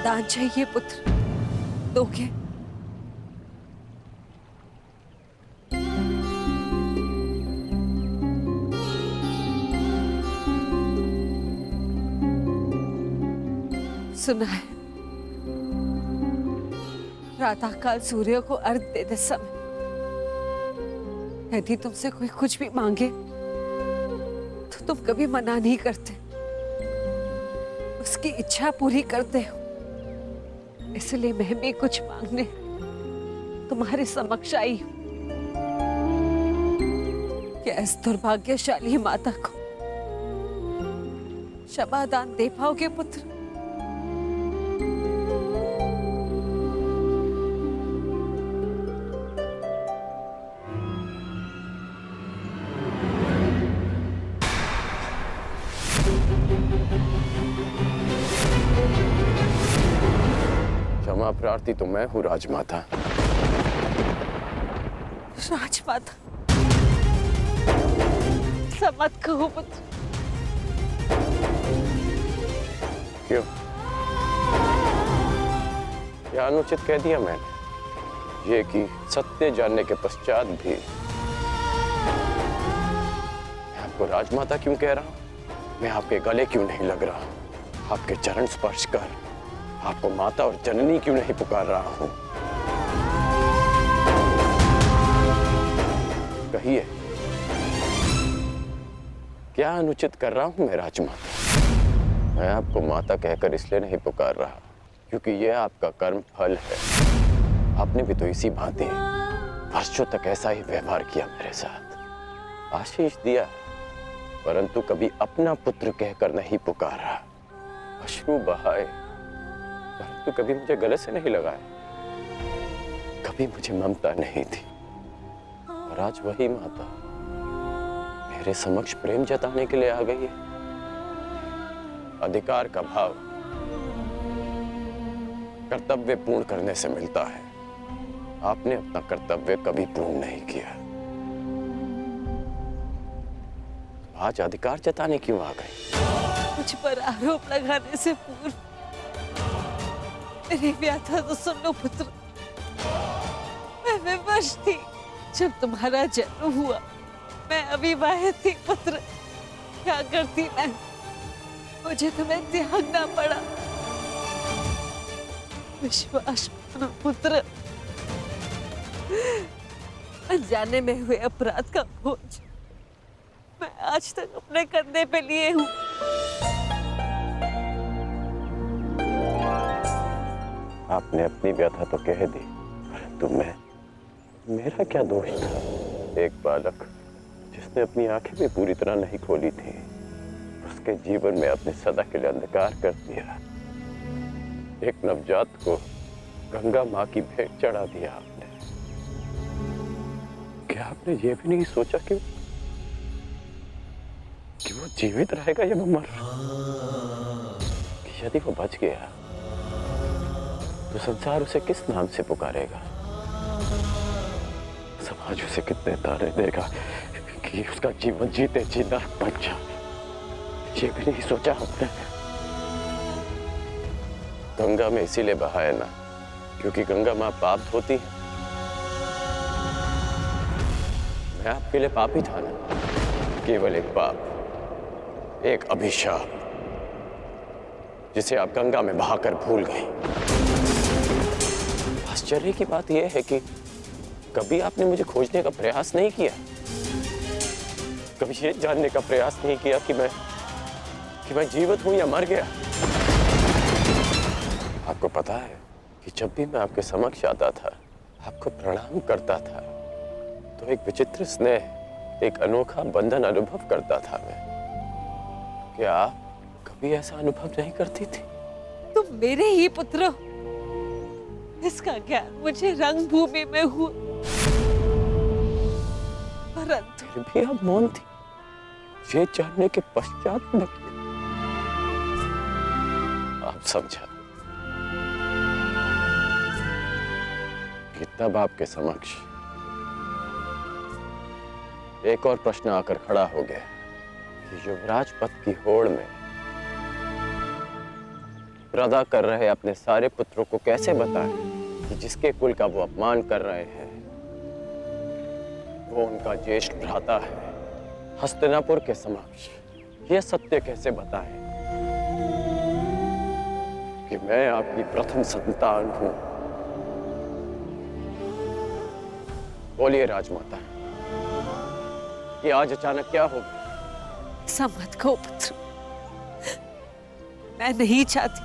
वरदान चाहिए पुत्र, दोगे? सुना है, प्रातःकाल सूर्य को अर्घ्य देते समय यदि तुमसे कोई कुछ भी मांगे तो तुम कभी मना नहीं करते, उसकी इच्छा पूरी करते हो। इसलिए मैं भी कुछ मांगने तुम्हारे समक्ष आई हूं कि इस दुर्भाग्यशाली माता को क्षमादान दे पाओगे पुत्र? क्षमा प्रार्थी तो मैं हूँ राजमाता। राजमाता ऐसा मत कहो पुत्र। क्यों? क्या अनुचित कह दिया मैंने? ये कि सत्य जानने के पश्चात भी मैं आपको राजमाता क्यों कह रहा हूं? मैं आपके गले क्यों नहीं लग रहा हूं? आपके चरण स्पर्श कर आपको माता और जननी क्यों नहीं पुकार रहा हूं? कहिए, क्या अनुचित कर रहा हूं मैं राजमाता? मैं आपको माता कहकर इसलिए नहीं पुकार रहा क्योंकि यह आपका कर्म फल है। आपने भी तो इसी भांति वर्षों तक ऐसा ही व्यवहार किया मेरे साथ, आशीष दिया, परंतु कभी अपना पुत्र कहकर नहीं पुकारा। अश्रु बहाए परंतु कभी मुझे गले से नहीं लगाया। कभी मुझे ममता नहीं थी। और आज वही माता मेरे समक्ष प्रेम जताने के लिए आ गई है। अधिकार का भाव कर्तव्य पूर्ण करने से मिलता है। आपने अपना कर्तव्य कभी पूर्ण नहीं किया। आज अधिकार जताने क्यों आ गई? मुझ पर आरोप लगाने से पूर्व मेरी व्यथा तो सुन लो पुत्र। मैं विवश थी जब तुम्हारा जन्म हुआ। मैं अविवाहित थी पुत्र। क्या करती मैं? मुझे तुम्हें त्यागना पड़ा। विश्वास मानो पुत्र, अनजाने में हुए अपराध का बोझ मैं आज तक अपने कंधे पे लिए हूँ। आपने अपनी व्यथा तो कह दी, परंतु मेरा क्या दोष था? एक बालक जिसने अपनी आंखें भी पूरी तरह नहीं खोली थी, उसके जीवन में आपने सदा के लिए अंधकार कर दिया। एक नवजात को गंगा माँ की भेंट चढ़ा दिया आपने। क्या आपने ये भी नहीं सोचा कि वो जीवित रहेगा या वो मर? यदि वो बच गया तो संसार उसे किस नाम से पुकारेगा? समाज उसे कितने ताने देगा कि उसका जीवन जीते जी नरक बन जाए? ये भी नहीं सोचा आपने? गंगा में इसीलिए बहाया ना क्योंकि गंगा मां पाप धोती है। मैं आपके लिए पापी था ना, केवल एक पाप, एक अभिशाप जिसे आप गंगा में बहाकर भूल गई। आश्चर्य की बात यह है कि कभी आपने मुझे खोजने का प्रयास नहीं किया। कभी ये जानने का प्रयास नहीं किया कि मैं जीवित हूं या मर गया। आपको पता है कि जब भी मैं आपके समक्ष आता था, आपको प्रणाम करता था, तो एक विचित्र स्नेह, एक अनोखा बंधन अनुभव करता था मैं। क्या आप कभी ऐसा अनुभव नहीं करती थी? तुम मेरे ही पुत्र हो। इसका ज्ञान मुझे रंगभूमि में हुआ, परंतु फिर भी आप मौन थी। ये जानने के पश्चात भी आप समझा कि तब आपके समक्ष एक और प्रश्न आकर खड़ा हो गया कि युवराज पद की होड़ में रदा कर रहे अपने सारे पुत्रों को कैसे बताएं कि जिसके कुल का वो अपमान कर रहे हैं वो उनका ज्येष्ठ भ्राता है? हस्तिनापुर के समक्ष ये सत्य कैसे बताएं कि मैं आपकी प्रथम संतान हूं? बोलिए राजमाता, कि आज अचानक क्या हो गया? ऐसा मत कहो पुत्र। मैं नहीं चाहती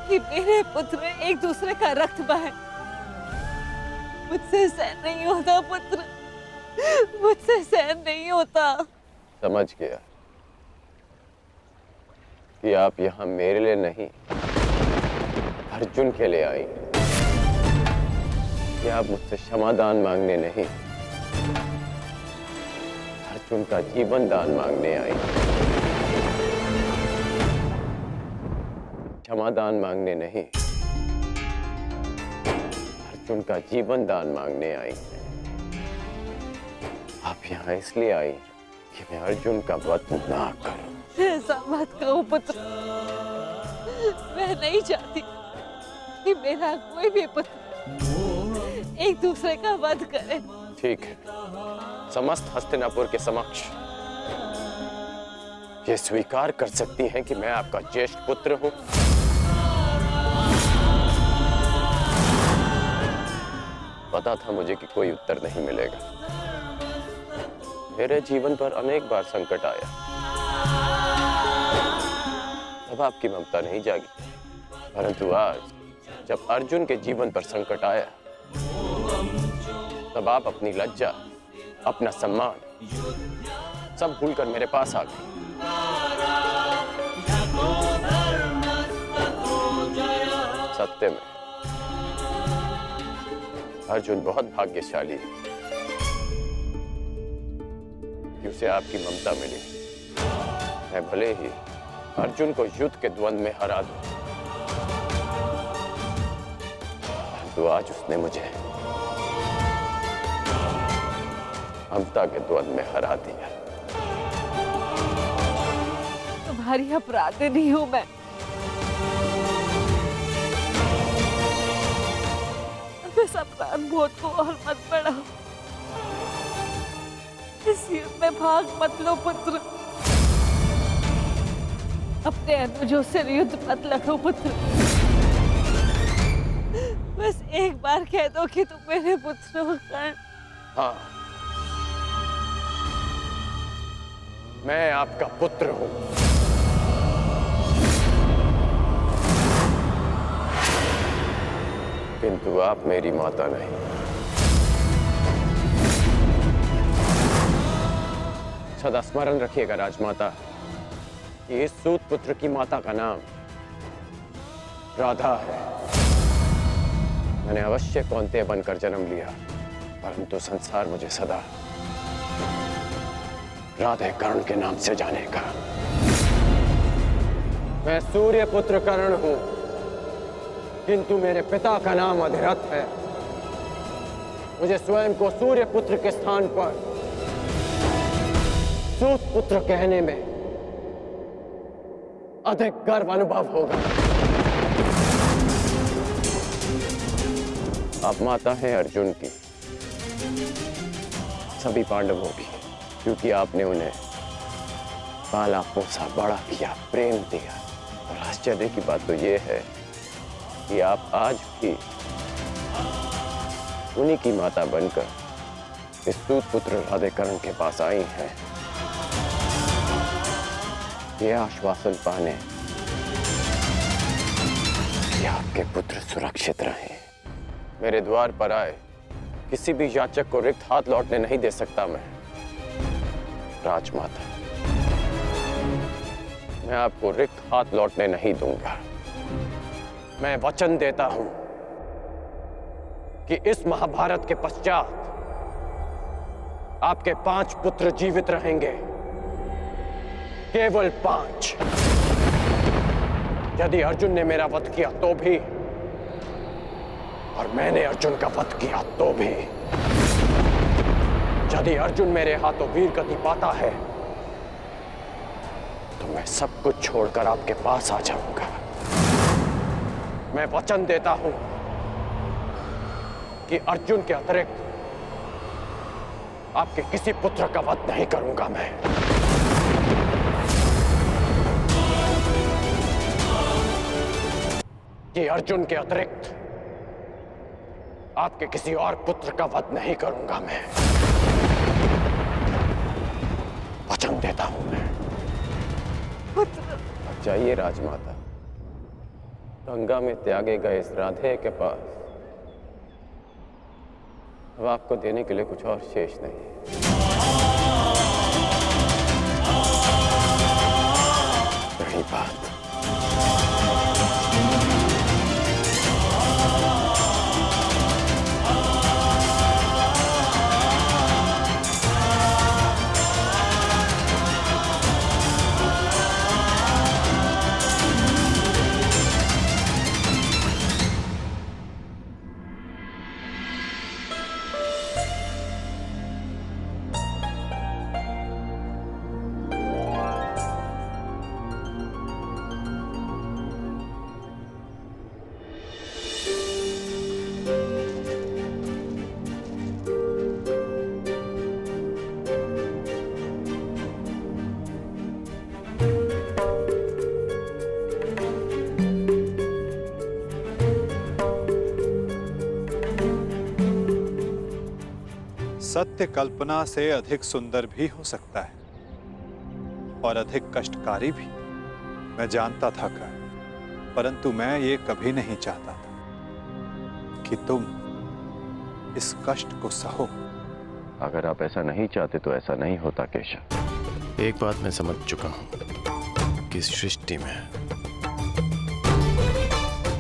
कि मेरे पुत्र एक दूसरे का रक्त बहे। मुझसे सहन नहीं होता पुत्र, मुझसे सहन नहीं होता। समझ गया कि आप यहाँ मेरे लिए नहीं, अर्जुन के लिए आई। कि आप मुझसे क्षमादान मांगने नहीं, अर्जुन का जीवन दान मांगने आई। क्षमादान मांगने नहीं, अर्जुन का जीवन दान मांगने आई। आप यहाँ इसलिए आई कि मैं अर्जुन का वध ना करूं। ऐसा मत कहो पुत्र। मैं नहीं चाहती कि मेरा कोई भी पुत्र एक दूसरे का वध करे। ठीक है, समस्त हस्तिनापुर के समक्ष ये स्वीकार कर सकती हैं कि मैं आपका ज्येष्ठ पुत्र हूं? पता था मुझे कि कोई उत्तर नहीं मिलेगा। मेरे जीवन पर अनेक बार संकट आया, तब आपकी ममता नहीं जागी। परंतु आज जब अर्जुन के जीवन पर संकट आया, तब आप अपनी लज्जा, अपना सम्मान सब भूलकर मेरे पास आ गए। सत्य में अर्जुन बहुत भाग्यशाली है कि उसे आपकी ममता मिली। मैं भले ही अर्जुन को युद्ध के द्वंद्व में हरा दूं, परंतु आज उसने मुझे ममता के द्वंद्व में हरा दिया। तुम्हारी अपराधी नहीं हूं मैं। इस अपराध बोध को और मत बढ़ाओ। इस युद्ध में भाग मत लो पुत्र। अपने अनुजों से युद्ध मत लड़ो पुत्र। बस एक बार कह दो कि तुम मेरे पुत्र हो कर्ण। हाँ, मैं आपका पुत्र हूं। किंतु आप मेरी माता नहीं। सदा स्मरण रखिएगा राजमाता कि इस सूत पुत्र की माता का नाम राधा है। मैंने अवश्य कौंतेय बनकर जन्म लिया, परंतु संसार मुझे सदा राधे कर्ण के नाम से जानेगा। मैं सूर्य पुत्र कर्ण हूं, किंतु मेरे पिता का नाम अधिरथ है। मुझे स्वयं को सूर्य पुत्र के स्थान पर सूत पुत्र कहने में अधिक गर्व अनुभव होगा। आप माता हैं अर्जुन की, सभी पांडवों की, क्योंकि आपने उन्हें पाला पोसा, बड़ा किया, प्रेम दिया। और आश्चर्य की बात तो यह है कि आप आज भी उन्हीं की माता बनकर इस सूत पुत्र राधे कर्ण के पास आई हैं, ये आश्वासन पाने कि आपके पुत्र सुरक्षित रहें। मेरे द्वार पर आए किसी भी याचक को रिक्त हाथ लौटने नहीं दे सकता मैं। राजमाता, मैं आपको रिक्त हाथ लौटने नहीं दूंगा। मैं वचन देता हूं कि इस महाभारत के पश्चात आपके 5 पुत्र जीवित रहेंगे, केवल 5। यदि अर्जुन ने मेरा वध किया तो भी, और मैंने अर्जुन का वध किया तो भी। यदि अर्जुन मेरे हाथों वीर गति पाता है तो मैं सब कुछ छोड़कर आपके पास आ जाऊंगा। मैं वचन देता हूं कि अर्जुन के अतिरिक्त आपके किसी पुत्र का वध नहीं करूंगा मैं। कि अर्जुन के अतिरिक्त आपके किसी और पुत्र का वध नहीं करूंगा मैं। वचन देता हूं मैं। पुत्र। अब जाइए राजमाता, गंगा में त्यागे गए इस राधे के पास अब आपको देने के लिए कुछ और शेष नहीं है। रही बात सत्य कल्पना से अधिक सुंदर भी हो सकता है और अधिक कष्टकारी भी। मैं जानता था कर्ण, परंतु मैं ये कभी नहीं चाहता था कि तुम इस कष्ट को सहो। अगर आप ऐसा नहीं चाहते तो ऐसा नहीं होता केशव। एक बात मैं समझ चुका हूं कि इस सृष्टि में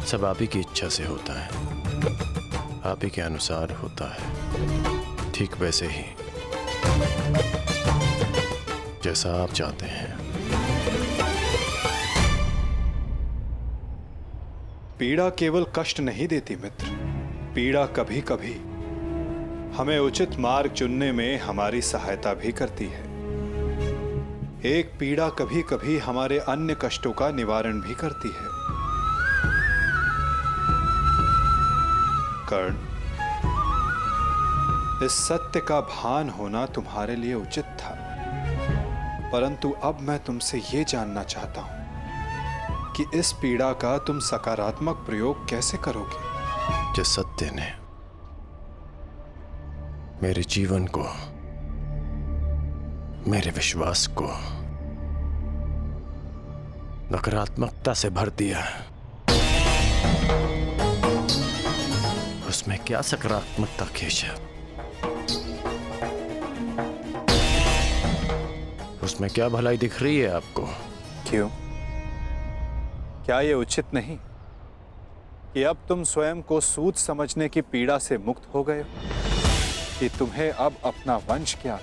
सब आप ही की इच्छा से होता है, आप ही के अनुसार होता है, ठीक वैसे ही जैसा आप चाहते हैं। पीड़ा केवल कष्ट नहीं देती मित्र, पीड़ा कभी कभी हमें उचित मार्ग चुनने में हमारी सहायता भी करती है। एक पीड़ा कभी कभी हमारे अन्य कष्टों का निवारण भी करती है। कर्ण, इस सत्य का भान होना तुम्हारे लिए उचित था, परंतु अब मैं तुमसे ये जानना चाहता हूं कि इस पीड़ा का तुम सकारात्मक प्रयोग कैसे करोगे। जिस सत्य ने मेरे जीवन को, मेरे विश्वास को नकारात्मकता से भर दिया, उसमें क्या सकारात्मकता केशव? उसमें क्या भलाई दिख रही है आपको? क्यों? क्या यह उचित नहीं कि अब तुम स्वयं को सूद समझने की पीड़ा से मुक्त हो गए हो? कि तुम्हें अब अपना वंश क्या,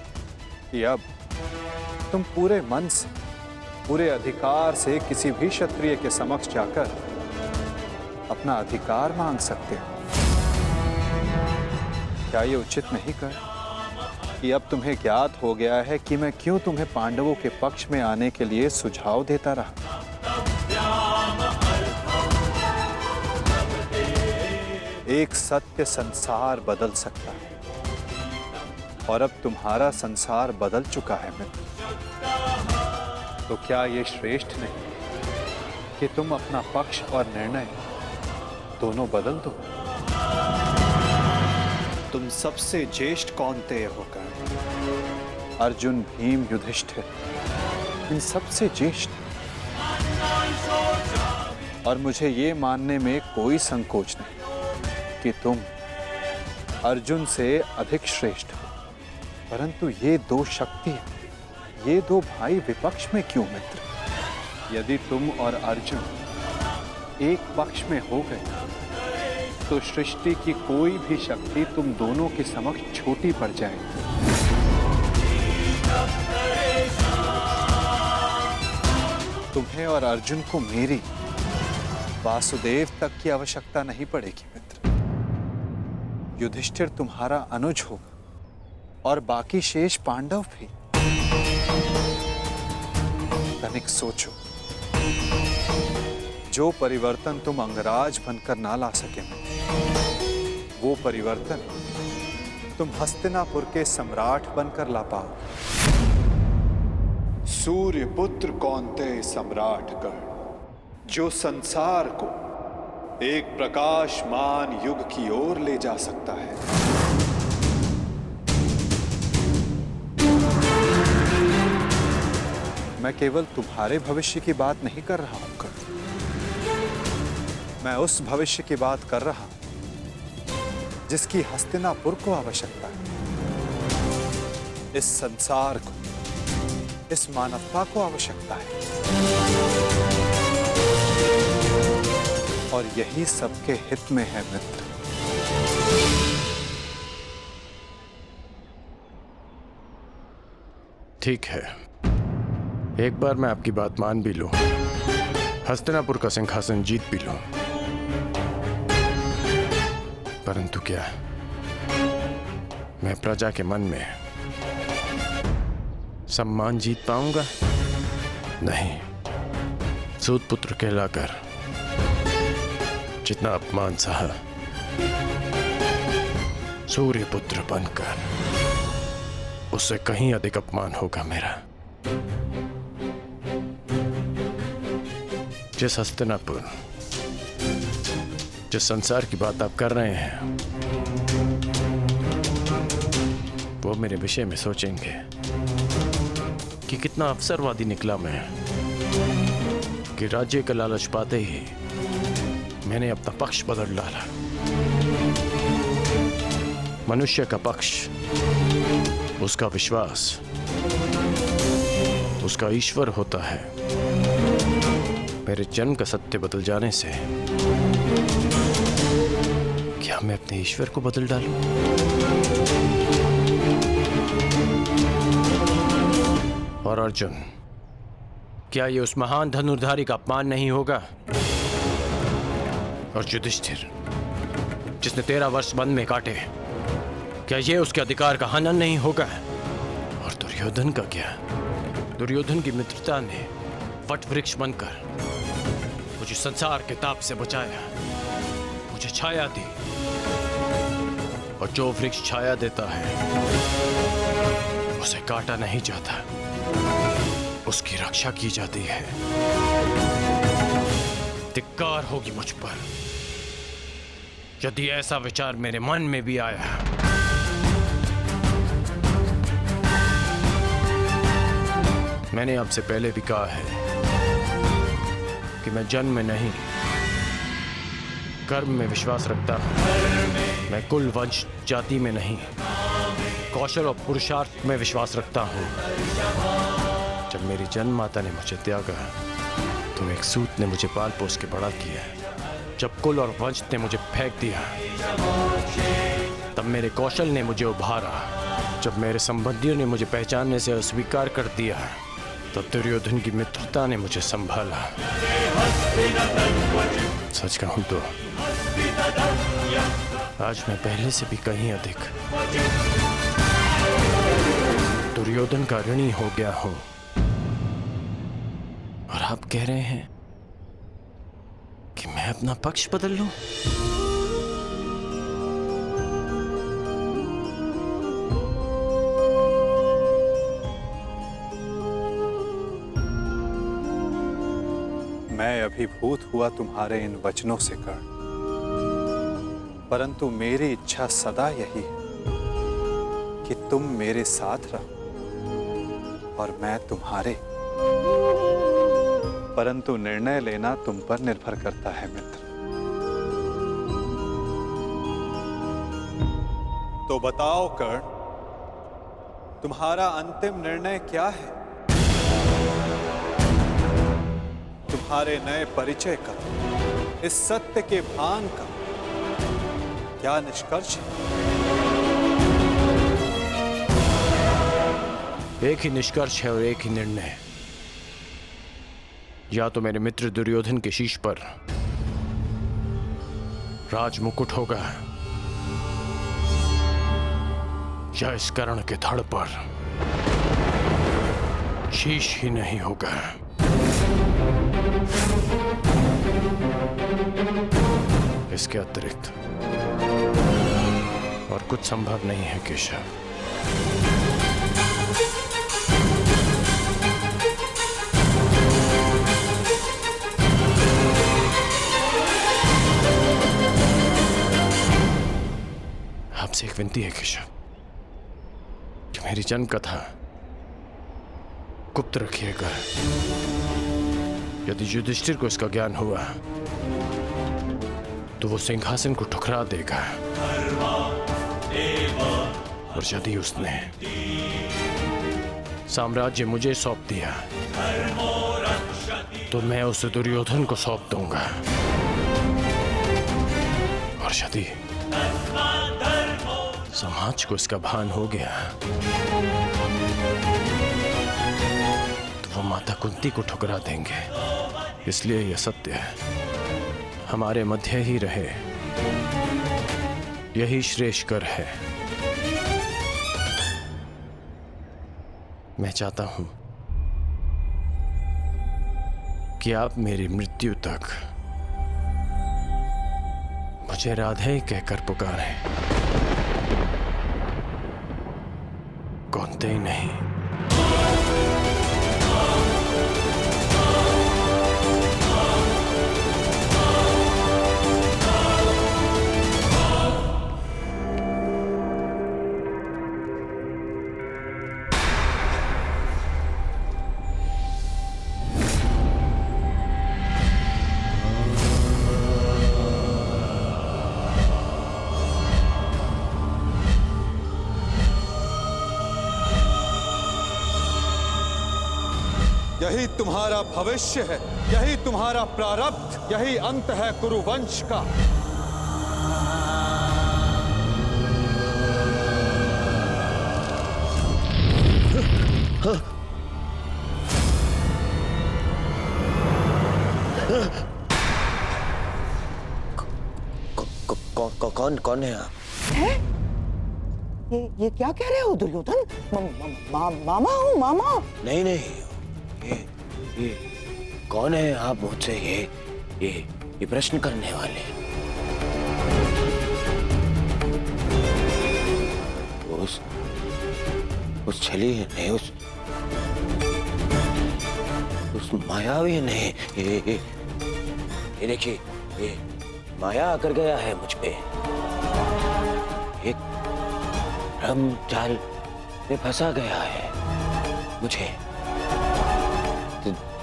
कि अब तुम पूरे मन से, पूरे अधिकार से किसी भी क्षत्रिय के समक्ष जाकर अपना अधिकार मांग सकते हो? क्या यह उचित नहीं कर कि अब तुम्हें ज्ञात हो गया है कि मैं क्यों तुम्हें पांडवों के पक्ष में आने के लिए सुझाव देता रहा? एक सत्य संसार बदल सकता है और अब तुम्हारा संसार बदल चुका है मित्र। तो क्या यह श्रेष्ठ नहीं कि तुम अपना पक्ष और निर्णय दोनों बदल दो? तुम सबसे ज्येष्ठ कौन्तेय होकर अर्जुन, भीम, युधिष्ठिर, इन सबसे ज्येष्ठ, और मुझे ये मानने में कोई संकोच नहीं कि तुम अर्जुन से अधिक श्रेष्ठ हो। परंतु ये दो शक्तियां, ये दो भाई विपक्ष में क्यों मित्र? यदि तुम और अर्जुन एक पक्ष में हो गए तो सृष्टि की कोई भी शक्ति तुम दोनों के समक्ष छोटी पड़ जाएगी। तुम्हें और अर्जुन को मेरी, वासुदेव तक की आवश्यकता नहीं पड़ेगी मित्र। युधिष्ठिर तुम्हारा अनुज होगा और बाकी शेष पांडव भी। तनिक सोचो, जो परिवर्तन तुम अंगराज बनकर ना ला सके वो परिवर्तन तुम हस्तिनापुर के सम्राट बनकर ला पाओ। सूर्य पुत्र कौन्तेय सम्राट गण, जो संसार को एक प्रकाशमान युग की ओर ले जा सकता है। मैं केवल तुम्हारे भविष्य की बात नहीं कर रहा हूं कर्ण, मैं उस भविष्य की बात कर रहा हूं जिसकी हस्तिनापुर को आवश्यकता है, इस संसार को, इस मानवता को आवश्यकता है। और यही सबके हित में है मित्र। ठीक है, एक बार मैं आपकी बात मान भी लूं, हस्तिनापुर का सिंहासन जीत भी लूं, परंतु क्या मैं प्रजा के मन में सम्मान जीत पाऊंगा? नहीं। सूत पुत्र कहलाकर जितना अपमान सहा, सूर्य पुत्र बनकर उससे कहीं अधिक अपमान होगा मेरा। जिस हस्तिनापुर, जिस संसार की बात आप कर रहे हैं, वो मेरे विषय में सोचेंगे कि कितना अवसरवादी निकला मैं, कि राज्य का लालच पाते ही मैंने अपना पक्ष बदल डाला। मनुष्य का पक्ष, उसका विश्वास, उसका ईश्वर होता है। मेरे जन्म का सत्य बदल जाने से क्या मैं अपने ईश्वर को बदल डालूं? और अर्जुन, क्या ये उस महान धनुर्धारी का अपमान नहीं होगा? और युधिष्ठिर, जिसने 13 वर्ष वन में काटे, क्या ये उसके अधिकार का हनन नहीं होगा? और दुर्योधन का क्या? दुर्योधन की मित्रता ने वट वृक्ष बनकर मुझे संसार के ताप से बचाया, मुझे छाया दी, और जो वृक्ष छाया देता है उसे काटा नहीं जाता, उसकी रक्षा की जाती है। धिक्कार होगी मुझ पर यदि ऐसा विचार मेरे मन में भी आया। मैंने आपसे पहले भी कहा है कि मैं जन्म में नहीं, कर्म में विश्वास रखता हूं। मैं कुल, वंश, जाति में नहीं, कौशल और पुरुषार्थ में विश्वास रखता हूं। जब मेरी जन्म माता ने मुझे त्यागा तो एक सूत ने मुझे पाल पोस के बड़ा किया। जब कुल और वंश ने मुझे फेंक दिया तब मेरे कौशल ने मुझे उभारा। जब मेरे संबंधियों ने मुझे पहचानने से अस्वीकार कर दिया तब दुर्योधन की मित्रता ने मुझे संभाला। सच कहूं तो आज मैं पहले से भी कहीं अधिक दुर्योधन का ऋणी हो गया हूं। और आप कह रहे हैं कि मैं अपना पक्ष बदल लूं? मैं अभिभूत हुआ तुम्हारे इन वचनों से कर्ण, परंतु मेरी इच्छा सदा यही है कि तुम मेरे साथ रहो और मैं तुम्हारे। परंतु निर्णय लेना तुम पर निर्भर करता है मित्र। तो बताओ कर्ण, तुम्हारा अंतिम निर्णय क्या है? तुम्हारे नए परिचय का, इस सत्य के भान का क्या निष्कर्ष है? एक ही निष्कर्ष है और एक ही निर्णय। या तो मेरे मित्र दुर्योधन के शीश पर राज मुकुट होगा या इस कर्ण के धड़ पर शीश ही नहीं होगा। इसके अतिरिक्त और कुछ संभव नहीं है केशव। आपसे एक विनती है केशव कि मेरी जन्म कथा गुप्त रखिएगा। यदि युधिष्ठिर को इसका ज्ञान हुआ तो वो सिंहासन को ठुकरा देगा, और यदि उसने साम्राज्य मुझे सौंप दिया तो मैं उसे दुर्योधन को सौंप दूंगा, और यदि समाज को इसका भान हो गया तो वो माता कुंती को ठुकरा देंगे। इसलिए यह सत्य है हमारे मध्य ही रहे, यही श्रेष्ठकर है। मैं चाहता हूं कि आप मेरी मृत्यु तक मुझे राधे कहकर पुकारें, कौनते ही नहीं। यही तुम्हारा भविष्य है, यही तुम्हारा प्रारब्ध, यही अंत है कुरुवंश का। कौन है आप? है? ये क्या कह रहे हो दुर्योधन? मामा हूँ, मामा। नहीं नहीं, ये कौन है आप मुझसे ये प्रश्न करने वाले? उस छली ने, उस मायावी ने, ये देखिए, ये माया आकर गया है मुझ पे। एक भ्रम जाल में फंसा गया है मुझे।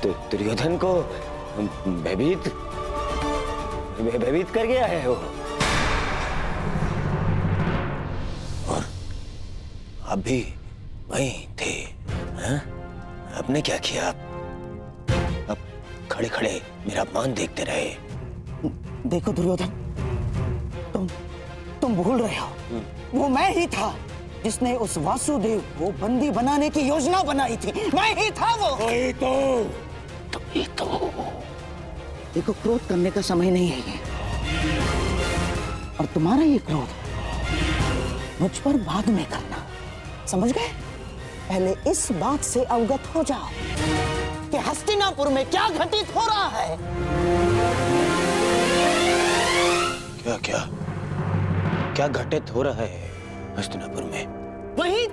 दुर्योधन को भयभीत कर गया है वो। और आप भी वहीं थे, हाँ? आपने क्या किया? आप खड़े खड़े मेरा अपमान देखते रहे। देखो दुर्योधन, तुम भूल रहे हो, वो मैं ही था जिसने उस वासुदेव को बंदी बनाने की योजना बनाई थी। मैं ही था वो। तो देखो, क्रोध करने का समय नहीं है ये, और तुम्हारा ये क्रोध मुझ पर बाद में करना, समझ गए? पहले इस बात से अवगत हो जाओ कि हस्तिनापुर में क्या घटित हो रहा है। क्या घटित हो रहा है हस्तिनापुर में? वही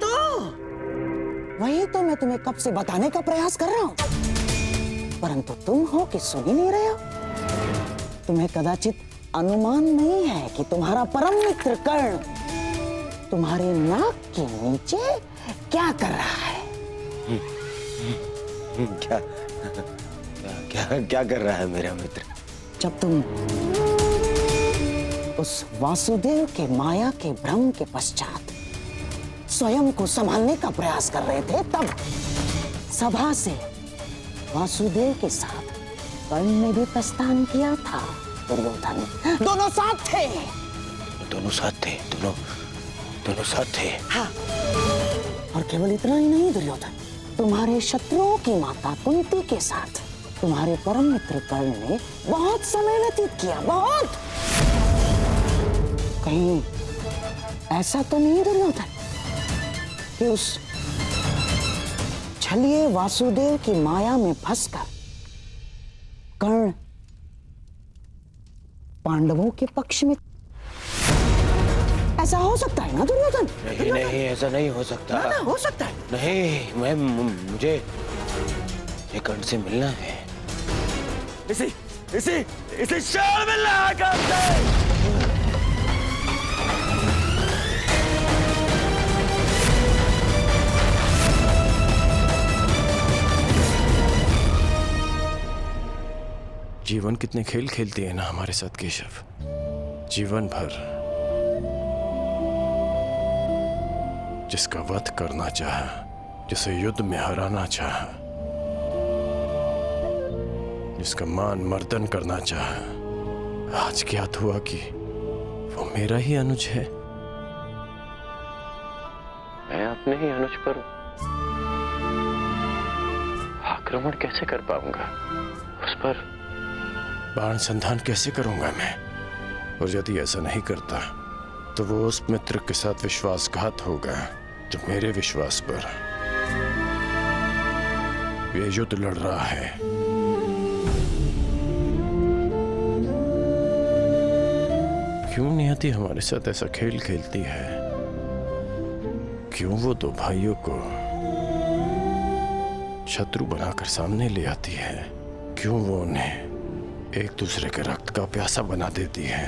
तो मैं तुम्हें कब से बताने का प्रयास कर रहा हूं, परंतु तुम हो कि सुन ही नहीं रहे हो। तुम्हें कदाचित अनुमान नहीं है कि तुम्हारा परम मित्र कर्ण तुम्हारे नाक के नीचे क्या कर रहा है। क्या कर रहा है मेरा मित्र? जब तुम उस वासुदेव के माया के भ्रम के पश्चात स्वयं को संभालने का प्रयास कर रहे थे, तब सभा से वासुदेव के साथ कर्ण ने भी प्रस्थान किया था। दुर्योधन, दोनों साथ थे। दोनों साथ थे। हाँ, और केवल इतना ही नहीं दुर्योधन, तुम्हारे शत्रुओं की माता कुंती के साथ तुम्हारे परम मित्र कर्ण ने बहुत समय व्यतीत किया। बहुत। कहीं ऐसा तो नहीं दुर्योधन कि उस छलिए वासुदेव की माया में फंसकर कर्ण पांडवों के पक्ष में। ऐसा हो सकता है ना दुर्योधन? नहीं नहीं, ऐसा नहीं हो सकता। ना, हो सकता है। नहीं, मैं मुझे ये कर्ण से मिलना है। इसे शाल मिलना है कर्ण से। जीवन कितने खेल खेलती है ना हमारे साथ केशव। जीवन भर जिसका वध करना चाहा, जिसे युद्ध में हराना चाहा, जिसका मान मर्दन करना चाहा, आज ज्ञात हुआ कि वो मेरा ही अनुज है। मैं अपने ही अनुज पर आक्रमण कैसे कर पाऊंगा? उस पर बाण संधान कैसे करूंगा मैं? और यदि ऐसा नहीं करता तो वो उस मित्र के साथ विश्वासघात होगा जो मेरे विश्वास पर ये युद्ध लड़ रहा है। क्यों नियति हमारे साथ ऐसा खेल खेलती है? क्यों वो दो भाइयों को शत्रु बनाकर सामने ले आती है? क्यों वो उन्हें एक दूसरे के रक्त का प्यासा बना देती है,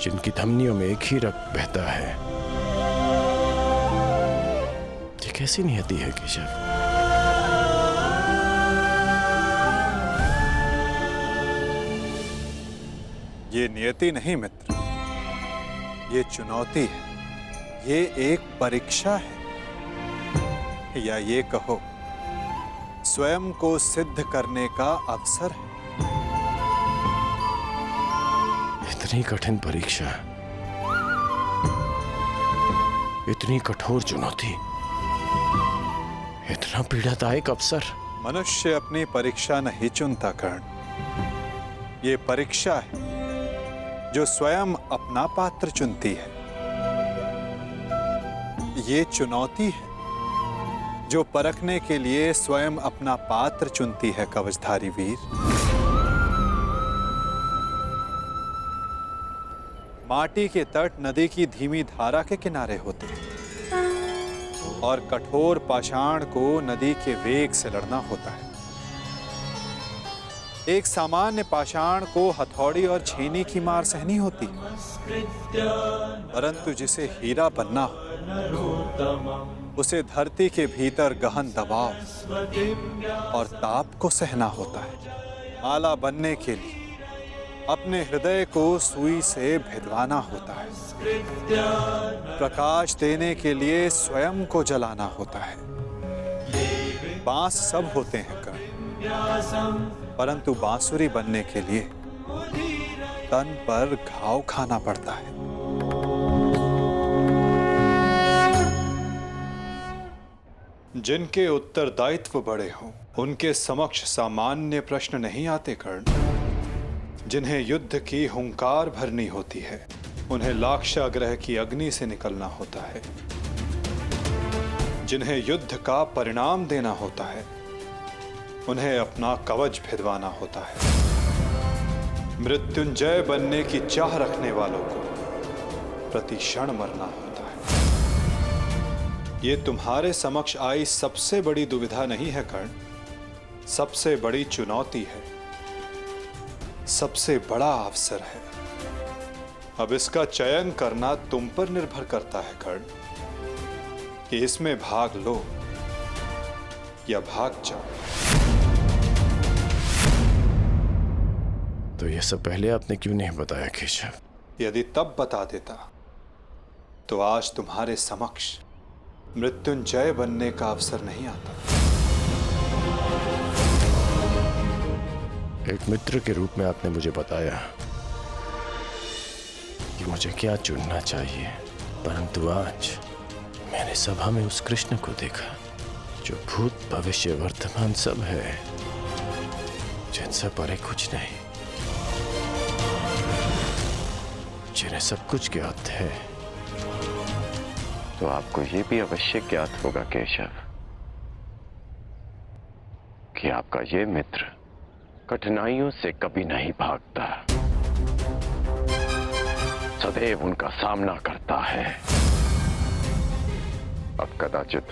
जिनकी धमनियों में एक ही रक्त बहता है? ये कैसी नियति है केशव? ये नियति नहीं मित्र, ये चुनौती है, ये एक परीक्षा है, या ये कहो स्वयं को सिद्ध करने का अवसर है। इतनी कठिन परीक्षा, इतनी कठोर चुनौती, इतना पीड़ादायक अवसर। मनुष्य अपनी परीक्षा नहीं चुनता कर्ण, ये परीक्षा है जो स्वयं अपना पात्र चुनती है। ये चुनौती है जो परखने के लिए स्वयं अपना पात्र चुनती है कवचधारी वीर। माटी के तट नदी की धीमी धारा के किनारे होते हैं और कठोर पाषाण को नदी के वेग से लड़ना होता है। एक सामान्य पाषाण को हथौड़ी और छेनी की मार सहनी होती है, परंतु जिसे हीरा बनना हो उसे धरती के भीतर गहन दबाव और ताप को सहना होता है। माला बनने के लिए अपने हृदय को सुई से भिदवाना होता है, प्रकाश देने के लिए स्वयं को जलाना होता है। बांस सब होते हैं कर्ण, परंतु बांसुरी बनने के लिए तन पर घाव खाना पड़ता है। जिनके उत्तरदायित्व बड़े हों उनके समक्ष सामान्य प्रश्न नहीं आते कर्ण। जिन्हें युद्ध की हुंकार भरनी होती है उन्हें लाक्षागृह की अग्नि से निकलना होता है। जिन्हें युद्ध का परिणाम देना होता है उन्हें अपना कवच भिदवाना होता है। मृत्युंजय बनने की चाह रखने वालों को प्रति क्षण मरना होता है। ये तुम्हारे समक्ष आई सबसे बड़ी दुविधा नहीं है कर्ण, सबसे बड़ी चुनौती है, सबसे बड़ा अवसर है। अब इसका चयन करना तुम पर निर्भर करता है कर्ण कि इसमें भाग लो या भाग जाओ। तो ये सब पहले आपने क्यों नहीं बताया केशव? यदि तब बता देता तो आज तुम्हारे समक्ष मृत्युंजय बनने का अवसर नहीं आता। एक मित्र के रूप में आपने मुझे बताया कि मुझे क्या चुनना चाहिए, परंतु आज मैंने सभा में उस कृष्ण को देखा जो भूत भविष्य वर्तमान सब है, जिनसे परे कुछ नहीं, जिन्हें सब कुछ ज्ञात है। तो आपको ये भी अवश्य ज्ञात होगा केशव कि आपका ये मित्र कठिनाइयों से कभी नहीं भागता। सदैव उनका सामना करता है। अब कदाचित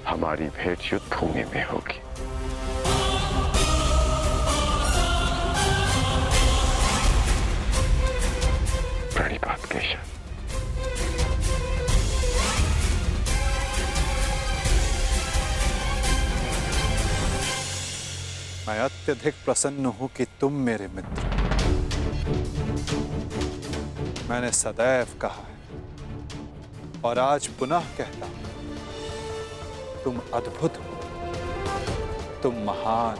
हमारी भेंट युद्ध भूमि में होगी। प्रणिपात केशव। मैं अत्यधिक प्रसन्न हूं कि तुम मेरे मित्र। मैंने सदैव कहा है और आज पुनः कहता हूं, तुम अद्भुत हो, तुम महान,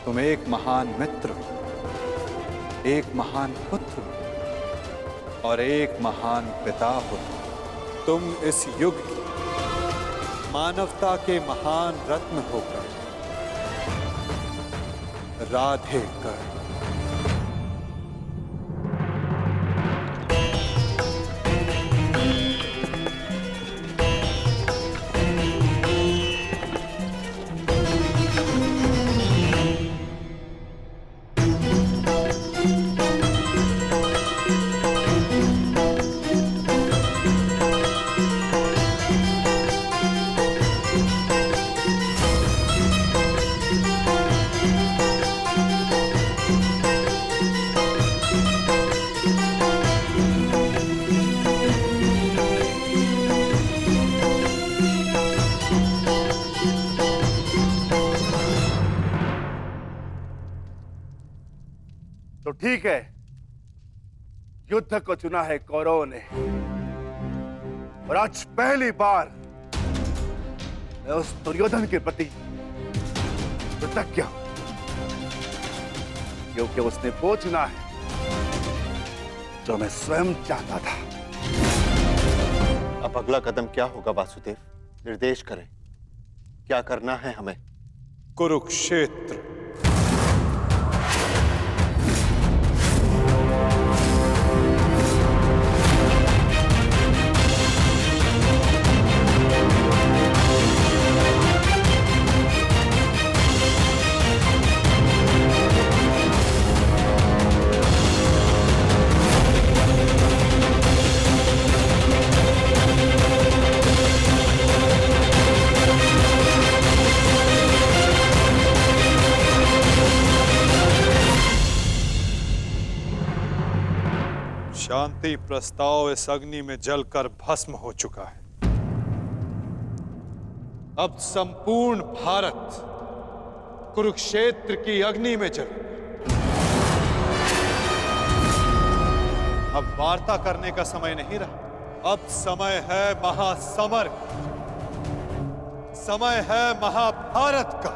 तुम एक महान मित्र हो, एक महान पुत्र हो और एक महान पिता हो। तुम इस युग की मानवता के महान रत्न होकर राधे कर। तो ठीक है, युद्ध को चुना है कौरवों ने और आज पहली बार मैं उस दुर्योधन के प्रति कृतज्ञ हूं, क्योंकि उसने वो चुना है जो मैं स्वयं चाहता था। अब अगला कदम क्या होगा वासुदेव? निर्देश करें, क्या करना है हमें? कुरुक्षेत्र। शांति प्रस्ताव इस अग्नि में जलकर भस्म हो चुका है। अब संपूर्ण भारत कुरुक्षेत्र की अग्नि में जले। अब वार्ता करने का समय नहीं रहा, अब समय है महासमर, समय है महाभारत का।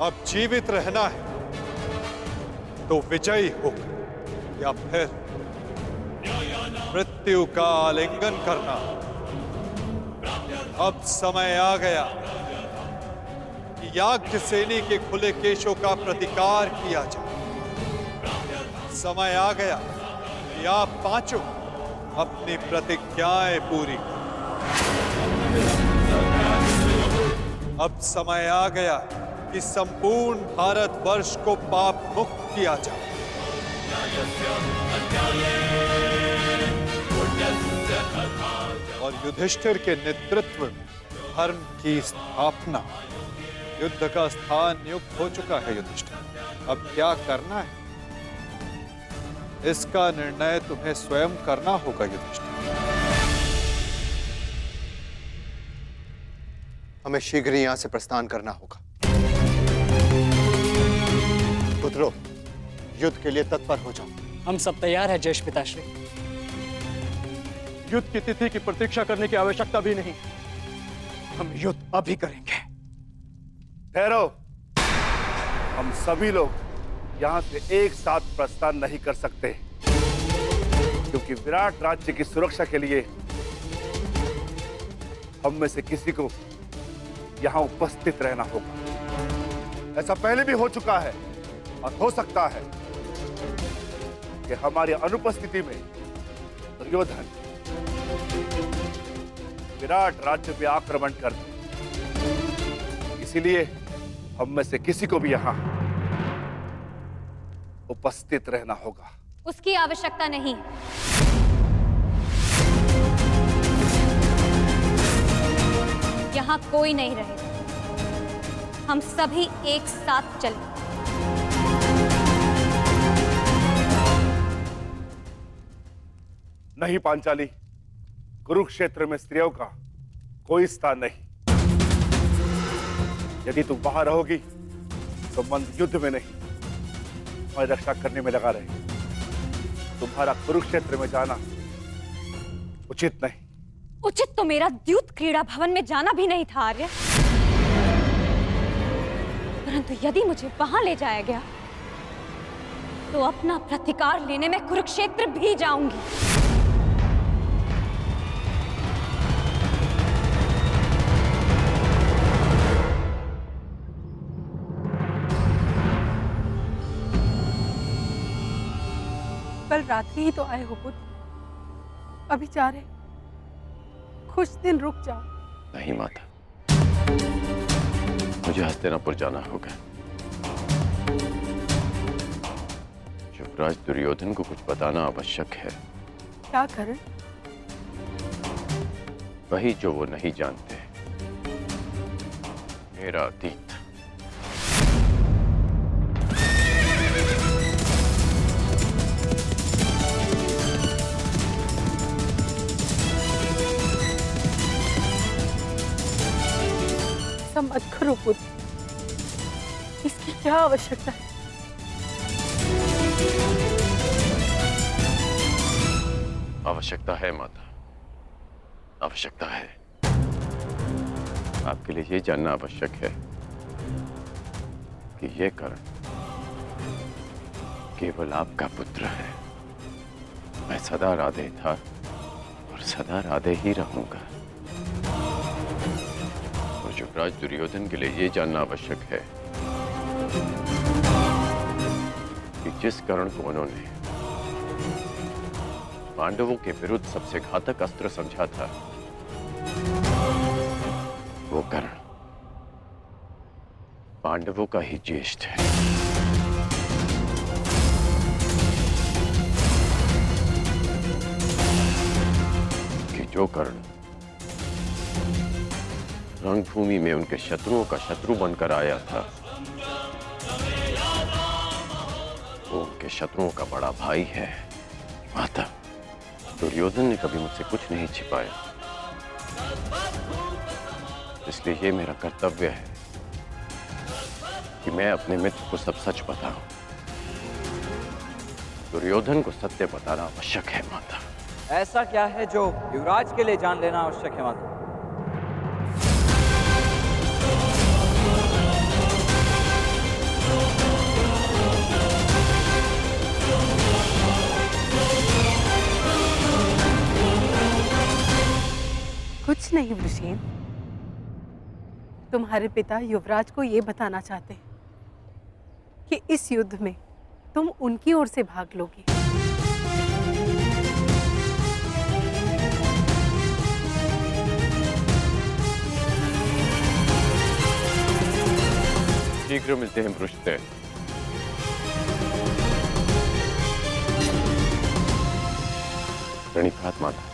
अब जीवित रहना है तो विजयी होकर या फिर मृत्यु का आलिंगन करना। अब समय आ गया कि याज्ञसेनी के खुले केशों का प्रतिकार किया जाए। समय आ गया कि आप पांचों अपनी प्रतिज्ञाएं पूरी करें। अब समय आ गया कि संपूर्ण भारतवर्ष को पाप मुक्त किया जाए। और युधिष्ठिर के नेतृत्व में धर्म की स्थापना। युद्ध का स्थान नियुक्त हो चुका है युधिष्ठिर। अब क्या करना है, इसका निर्णय तुम्हें स्वयं करना होगा युधिष्ठिर। हमें शीघ्र ही यहां से प्रस्थान करना होगा। पुत्रों, युद्ध के लिए तत्पर हो जाओ। हम सब तैयार हैं ज्येष्ठ पिताश्री। युद्ध की तिथि की प्रतीक्षा करने की आवश्यकता भी नहीं, हम युद्ध अभी करेंगे। ठहरो, हम सभी लोग यहां से एक साथ प्रस्थान नहीं कर सकते, क्योंकि विराट राज्य की सुरक्षा के लिए हम में से किसी को यहां उपस्थित रहना होगा। ऐसा पहले भी हो चुका है और हो सकता है कि हमारी अनुपस्थिति में दुर्योधन विराट राज्य पे आक्रमण कर दे। इसीलिए हम में से किसी को भी यहां उपस्थित रहना होगा। उसकी आवश्यकता नहीं है। यहाँ कोई नहीं रहेगा। हम सभी एक साथ चलें। नहीं पांचाली, कुरुक्षेत्र में स्त्रियों का कोई स्थान नहीं। यदि तुम वहां रहोगी तो मन युद्ध में नहीं, और रक्षा करने में लगा रहेगी। तुम्हारा कुरुक्षेत्र में जाना उचित नहीं। उचित तो मेरा द्यूत क्रीड़ा भवन में जाना भी नहीं था आर्य, परंतु यदि मुझे वहां ले जाया गया तो अपना प्रतिकार लेने में कुरुक्षेत्र भी जाऊंगी। कल रात्रि ही तो आए हो पुत्र, अभी जा रहे? कुछ दिन रुक जाओ। नहीं माता, मुझे हस्तिनापुर जाना होगा। युवराज दुर्योधन को कुछ बताना आवश्यक है। क्या करें? वही जो वो नहीं जानते, मेरा अतीत। ऐसा मत करो पुत्र, इसकी क्या आवश्यकता है? आवश्यकता है माता, आवश्यकता है। आपके लिए ये जानना आवश्यक है कि ये कर्ण केवल आपका पुत्र है। मैं सदा राधे था और सदा राधे ही रहूंगा। और युवराज दुर्योधन के लिए ये जानना आवश्यक है कि जिस कर्ण को उन्होंने पांडवों के विरुद्ध सबसे घातक अस्त्र समझा था, वो कर्ण पांडवों का ही ज्येष्ठ है। कि जो कर्ण रणभूमि में उनके शत्रुओं का शत्रु बनकर आया था, वो उनके शत्रुओं का बड़ा भाई है। माता, दुर्योधन ने कभी मुझसे कुछ नहीं छिपाया, इसलिए ये मेरा कर्तव्य है कि मैं अपने मित्र को सब सच बताऊं। दुर्योधन को सत्य बताना आवश्यक है माता। ऐसा क्या है जो युवराज के लिए जान लेना आवश्यक है माता? कुछ नहीं वृषेण, तुम्हारे पिता युवराज को ये बताना चाहते हैं कि इस युद्ध में तुम उनकी ओर से भाग लोगे। शीघ्र मिलते हैं पृष्ठदेव। प्रणिपात माता।